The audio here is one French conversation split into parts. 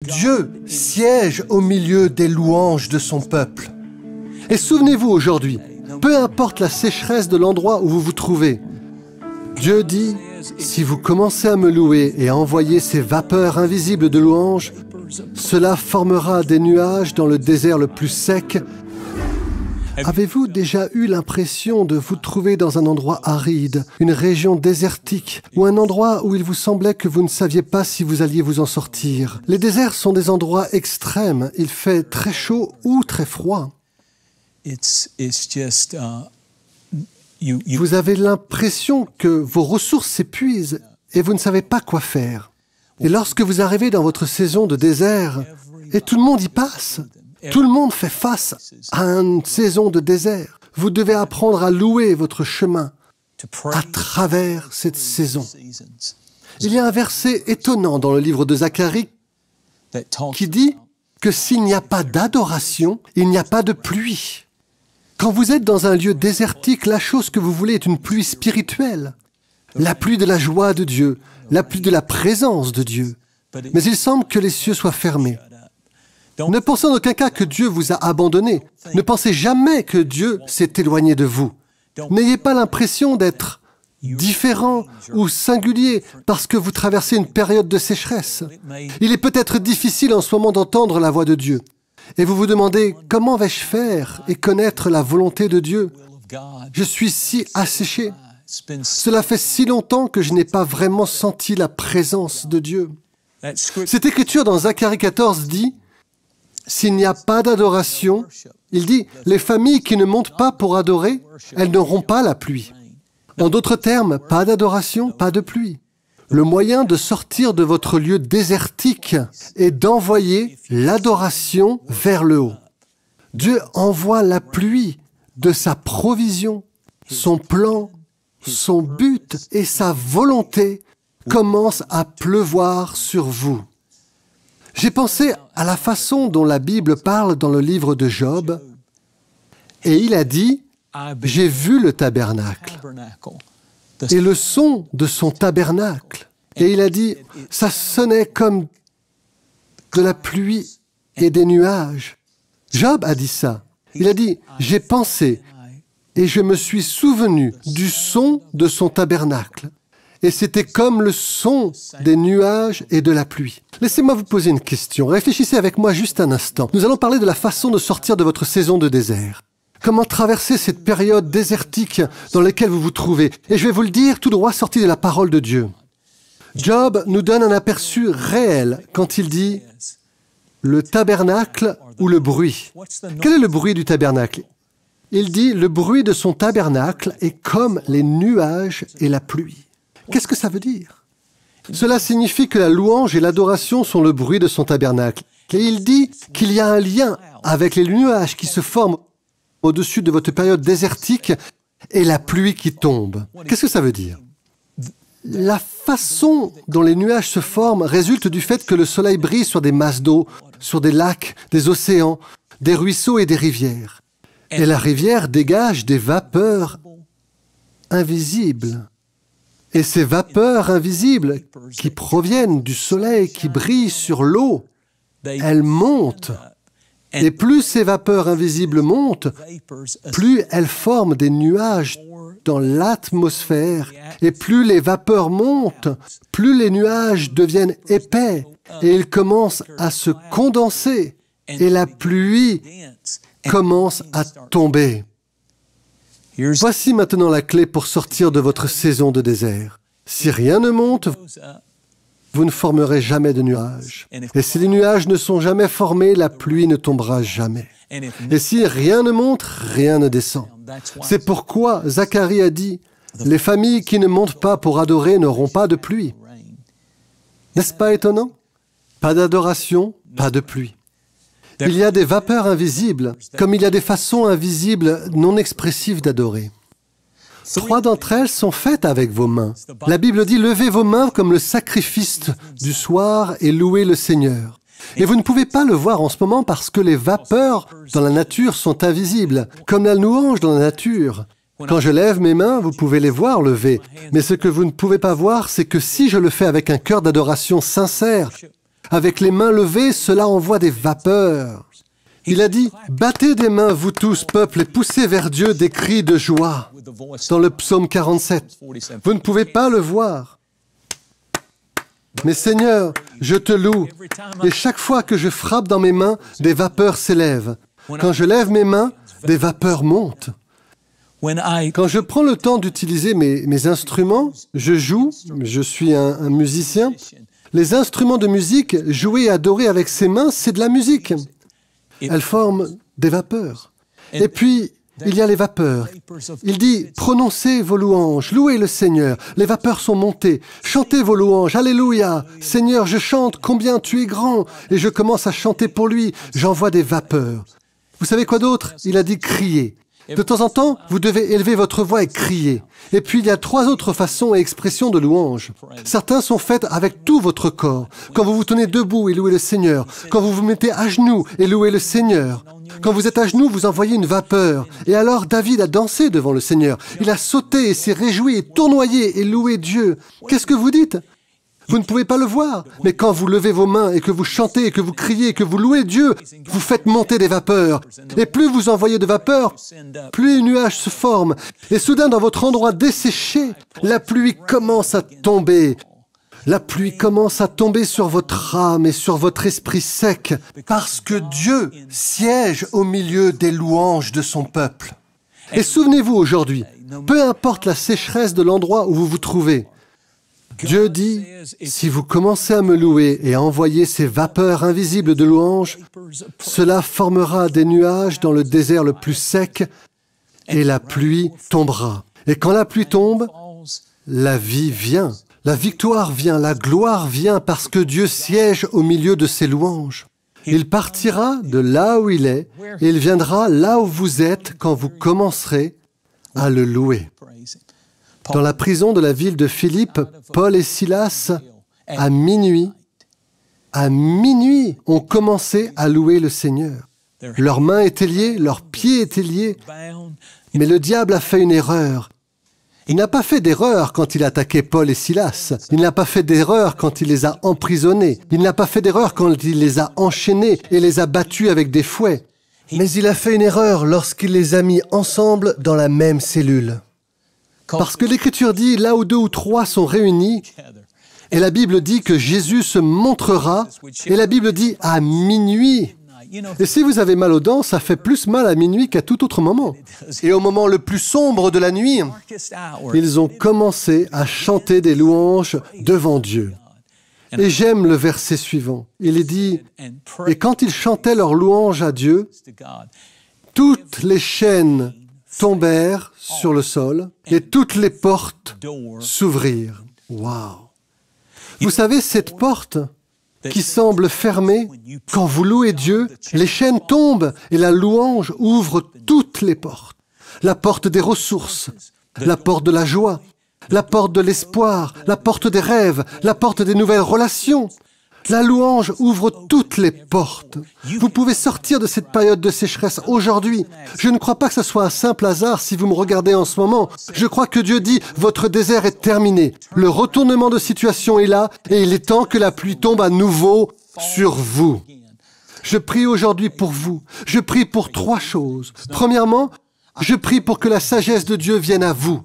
Dieu siège au milieu des louanges de son peuple. Et souvenez-vous aujourd'hui, peu importe la sécheresse de l'endroit où vous vous trouvez, Dieu dit, si vous commencez à me louer et à envoyer ces vapeurs invisibles de louanges, cela formera des nuages dans le désert le plus sec. Avez-vous déjà eu l'impression de vous trouver dans un endroit aride, une région désertique, ou un endroit où il vous semblait que vous ne saviez pas si vous alliez vous en sortir? Les déserts sont des endroits extrêmes, il fait très chaud ou très froid. Vous avez l'impression que vos ressources s'épuisent et vous ne savez pas quoi faire. Et lorsque vous arrivez dans votre saison de désert, et tout le monde y passe, tout le monde fait face à une saison de désert, vous devez apprendre à louer votre chemin à travers cette saison. Il y a un verset étonnant dans le livre de Zacharie qui dit que s'il n'y a pas d'adoration, il n'y a pas de pluie. Quand vous êtes dans un lieu désertique, la chose que vous voulez est une pluie spirituelle, la pluie de la joie de Dieu, la pluie de la présence de Dieu. Mais il semble que les cieux soient fermés. Ne pensez en aucun cas que Dieu vous a abandonné. Ne pensez jamais que Dieu s'est éloigné de vous. N'ayez pas l'impression d'être différent ou singulier parce que vous traversez une période de sécheresse. Il est peut-être difficile en ce moment d'entendre la voix de Dieu. Et vous vous demandez, comment vais-je faire et connaître la volonté de Dieu? Je suis si asséché. Cela fait si longtemps que je n'ai pas vraiment senti la présence de Dieu. Cette écriture dans Zacharie 14 dit, s'il n'y a pas d'adoration, il dit, les familles qui ne montent pas pour adorer, elles n'auront pas la pluie. En d'autres termes, pas d'adoration, pas de pluie. Le moyen de sortir de votre lieu désertique est d'envoyer l'adoration vers le haut. Dieu envoie la pluie de sa provision, son plan, son but et sa volonté commencent à pleuvoir sur vous. J'ai pensé à la façon dont la Bible parle dans le livre de Job, et il a dit « J'ai vu le tabernacle et le son de son tabernacle. » Et il a dit « Ça sonnait comme de la pluie et des nuages. » Job a dit ça. Il a dit « J'ai pensé et je me suis souvenu du son de son tabernacle. » Et c'était comme le son des nuages et de la pluie. Laissez-moi vous poser une question. Réfléchissez avec moi juste un instant. Nous allons parler de la façon de sortir de votre saison de désert. Comment traverser cette période désertique dans laquelle vous vous trouvez. Et je vais vous le dire tout droit sorti de la parole de Dieu. Job nous donne un aperçu réel quand il dit « le tabernacle ou le bruit ». Quel est le bruit du tabernacle? Il dit « le bruit de son tabernacle est comme les nuages et la pluie ». Qu'est-ce que ça veut dire? Cela signifie que la louange et l'adoration sont le bruit de son tabernacle. Et il dit qu'il y a un lien avec les nuages qui se forment au-dessus de votre période désertique et la pluie qui tombe. Qu'est-ce que ça veut dire? La façon dont les nuages se forment résulte du fait que le soleil brille sur des masses d'eau, sur des lacs, des océans, des ruisseaux et des rivières. Et la rivière dégage des vapeurs invisibles. Et ces vapeurs invisibles qui proviennent du soleil qui brille sur l'eau, elles montent. Et plus ces vapeurs invisibles montent, plus elles forment des nuages dans l'atmosphère. Et plus les vapeurs montent, plus les nuages deviennent épais et ils commencent à se condenser. Et la pluie commence à tomber. Voici maintenant la clé pour sortir de votre saison de désert. Si rien ne monte, vous ne formerez jamais de nuages. Et si les nuages ne sont jamais formés, la pluie ne tombera jamais. Et si rien ne monte, rien ne descend. C'est pourquoi Zacharie a dit « Les familles qui ne montent pas pour adorer n'auront pas de pluie. » N'est-ce pas étonnant? Pas d'adoration, pas de pluie. Il y a des vapeurs invisibles, comme il y a des façons invisibles non expressives d'adorer. 3 d'entre elles sont faites avec vos mains. La Bible dit « Levez vos mains comme le sacrifice du soir et louez le Seigneur ». Et vous ne pouvez pas le voir en ce moment parce que les vapeurs dans la nature sont invisibles, comme la louange dans la nature. Quand je lève mes mains, vous pouvez les voir lever. Mais ce que vous ne pouvez pas voir, c'est que si je le fais avec un cœur d'adoration sincère, Avec les mains levées, cela envoie des vapeurs. Il a dit, « Battez des mains, vous tous, peuple, et poussez vers Dieu des cris de joie. » Dans le psaume 47. Vous ne pouvez pas le voir. Mais Seigneur, je te loue, et chaque fois que je frappe dans mes mains, des vapeurs s'élèvent. Quand je lève mes mains, des vapeurs montent. Quand je prends le temps d'utiliser mes instruments, je joue, je suis un musicien. Les instruments de musique, jouer et adorer avec ses mains, c'est de la musique. Elles forment des vapeurs. Et puis, il y a les vapeurs. Il dit, prononcez vos louanges, louez le Seigneur. Les vapeurs sont montées. Chantez vos louanges, alléluia. Seigneur, je chante, combien tu es grand. Et je commence à chanter pour lui. J'envoie des vapeurs. Vous savez quoi d'autre? Il a dit, criez. De temps en temps, vous devez élever votre voix et crier. Et puis, il y a 3 autres façons et expressions de louange. Certains sont faites avec tout votre corps. Quand vous vous tenez debout et louez le Seigneur. Quand vous vous mettez à genoux et louez le Seigneur. Quand vous êtes à genoux, vous envoyez une vapeur. Et alors, David a dansé devant le Seigneur. Il a sauté et s'est réjoui et tournoyé et loué Dieu. Qu'est-ce que vous dites? Vous ne pouvez pas le voir, mais quand vous levez vos mains et que vous chantez et que vous criez et que vous louez Dieu, vous faites monter des vapeurs. Et plus vous envoyez de vapeurs, plus les nuages se forment. Et soudain, dans votre endroit desséché, la pluie commence à tomber. La pluie commence à tomber sur votre âme et sur votre esprit sec, parce que Dieu siège au milieu des louanges de son peuple. Et souvenez-vous aujourd'hui, peu importe la sécheresse de l'endroit où vous vous trouvez, Dieu dit, si vous commencez à me louer et à envoyer ces vapeurs invisibles de louanges, cela formera des nuages dans le désert le plus sec et la pluie tombera. Et quand la pluie tombe, la vie vient, la victoire vient, la gloire vient parce que Dieu siège au milieu de ses louanges. Il partira de là où il est et il viendra là où vous êtes quand vous commencerez à le louer. Dans la prison de la ville de Philippe, Paul et Silas, à minuit, ont commencé à louer le Seigneur. Leurs mains étaient liées, leurs pieds étaient liés, mais le diable a fait une erreur. Il n'a pas fait d'erreur quand il attaquait Paul et Silas. Il n'a pas fait d'erreur quand il les a emprisonnés. Il n'a pas fait d'erreur quand il les a enchaînés et les a battus avec des fouets. Mais il a fait une erreur lorsqu'il les a mis ensemble dans la même cellule. Parce que l'Écriture dit, là où 2 ou 3 sont réunis, et la Bible dit que Jésus se montrera, et la Bible dit à minuit. Et si vous avez mal aux dents, ça fait plus mal à minuit qu'à tout autre moment. Et au moment le plus sombre de la nuit, ils ont commencé à chanter des louanges devant Dieu. Et j'aime le verset suivant. Il est dit, « Et quand ils chantaient leurs louanges à Dieu, toutes les chaînes tombèrent sur le sol et toutes les portes s'ouvrirent. » Waouh! Vous savez, cette porte qui semble fermée, quand vous louez Dieu, les chaînes tombent et la louange ouvre toutes les portes. La porte des ressources, la porte de la joie, la porte de l'espoir, la porte des rêves, la porte des nouvelles relations. La louange ouvre toutes les portes. Vous pouvez sortir de cette période de sécheresse aujourd'hui. Je ne crois pas que ce soit un simple hasard si vous me regardez en ce moment. Je crois que Dieu dit, votre désert est terminé. Le retournement de situation est là et il est temps que la pluie tombe à nouveau sur vous. Je prie aujourd'hui pour vous. Je prie pour 3 choses. Premièrement, je prie pour que la sagesse de Dieu vienne à vous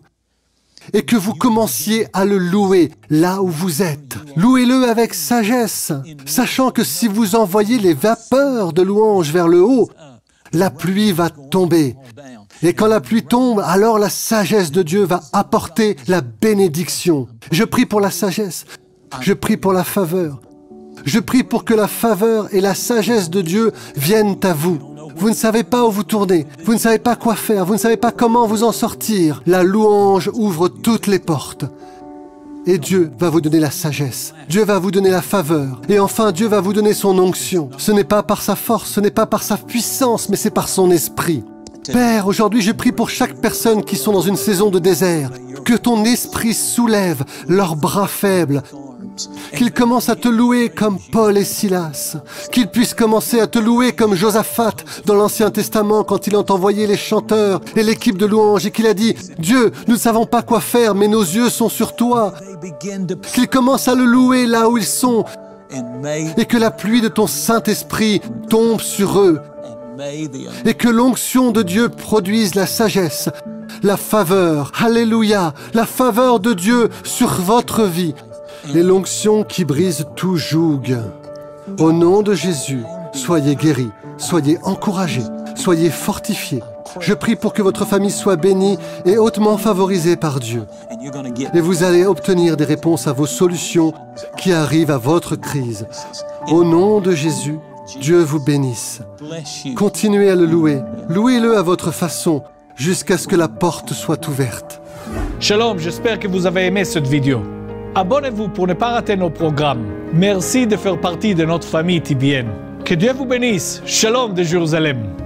et que vous commenciez à le louer là où vous êtes. Louez-le avec sagesse, sachant que si vous envoyez les vapeurs de louange vers le haut, la pluie va tomber. Et quand la pluie tombe, alors la sagesse de Dieu va apporter la bénédiction. Je prie pour la sagesse, je prie pour la faveur. Je prie pour que la faveur et la sagesse de Dieu viennent à vous. Vous ne savez pas où vous tourner, vous ne savez pas quoi faire, vous ne savez pas comment vous en sortir. La louange ouvre toutes les portes. Et Dieu va vous donner la sagesse. Dieu va vous donner la faveur. Et enfin, Dieu va vous donner son onction. Ce n'est pas par sa force, ce n'est pas par sa puissance, mais c'est par son esprit. Père, aujourd'hui, je prie pour chaque personne qui sont dans une saison de désert. Que ton esprit soulève leurs bras faibles. Qu'ils commencent à te louer comme Paul et Silas. Qu'ils puissent commencer à te louer comme Josaphat dans l'Ancien Testament quand il a envoyé les chanteurs et l'équipe de louanges et qu'il a dit « Dieu, nous ne savons pas quoi faire, mais nos yeux sont sur toi. » Qu'ils commencent à le louer là où ils sont et que la pluie de ton Saint-Esprit tombe sur eux, et que l'onction de Dieu produise la sagesse, la faveur, alléluia, la faveur de Dieu sur votre vie, et l'onction qui brise tout joug. Au nom de Jésus, soyez guéris, soyez encouragés, soyez fortifiés. Je prie pour que votre famille soit bénie et hautement favorisée par Dieu. Et vous allez obtenir des réponses à vos solutions qui arrivent à votre crise. Au nom de Jésus, Dieu vous bénisse. Continuez à le louer. Louez-le à votre façon jusqu'à ce que la porte soit ouverte. Shalom, j'espère que vous avez aimé cette vidéo. Abonnez-vous pour ne pas rater nos programmes. Merci de faire partie de notre famille TBN. Que Dieu vous bénisse. Shalom de Jérusalem.